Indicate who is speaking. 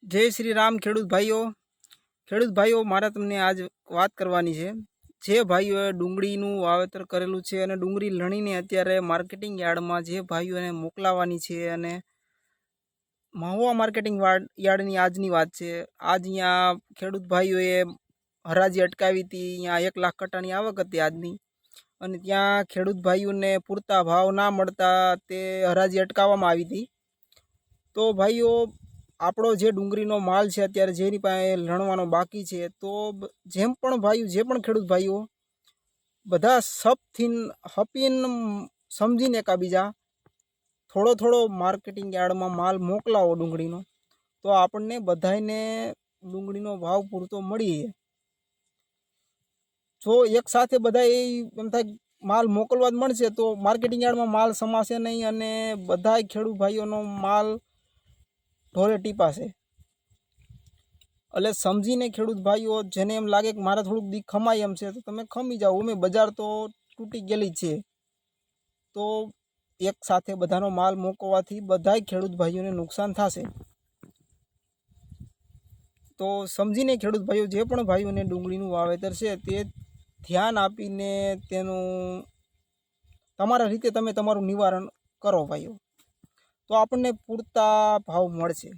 Speaker 1: जय श्री राम खेडूत भाईओ मारे तमने आज बात करवानी छे। जे भाईओए डूंगळीनुं वावेतर करेलुं छे अने डूंगળી लणीने अत्यारे मार्केटिंग यार्डमां जे भाईओने मोकलावानी छे अने महुआ मार्केटिंग यार्डनी आजनी वात छे। आज अहींया खेडूत भाईओए हराजी अटकावी हती। अहींया 1 लाख कट्टानी आवक हती आजनी अने त्यां खेडूत भाईओने पूरता भाव ना मळता ते हराजी अटकाववामां आवी हती। तो भाईओ આપણો જે ડુંગળીનો માલ છે અત્યારે જેની પાસે લણવાનો બાકી છે તો જેમ પણ ભાઈઓ જે પણ ખેડૂત ભાઈઓ બધા સપથી હપીન સમજીને એકાબીજા થોડો થોડો માર્કેટિંગ યાર્ડમાં માલ મોકલાવો ડુંગળીનો તો આપણને બધાને ડુંગળીનો ભાવ પૂરતો મળી રહે। જો એક સાથે બધા એમ થાય માલ મોકલવા જ મળશે તો માર્કેટિંગ યાર્ડમાં માલ સમાશે નહીં અને બધા ખેડૂત ભાઈઓનો માલ ઢોરે ટીપાશે। એટલે સમજીને ખેડૂત ભાઈઓ જેને એમ લાગે કે મારે થોડુંક દી ખમાય એમ છે તો તમે ખમી જાઓ। અમે બજાર તો તૂટી ગયેલી છે તો એક સાથે બધાનો માલ મૂકવાથી બધાય ખેડૂત ભાઈઓને નુકસાન થશે। તો સમજીને ખેડૂત ભાઈઓ જે પણ ભાઈઓને ડુંગળીનું વાવેતર છે તે ધ્યાન આપીને તેનું તમારા રીતે તમે તમારું નિવારણ કરો ભાઈઓ, તો આપણને પૂરતા ભાવ મળશે।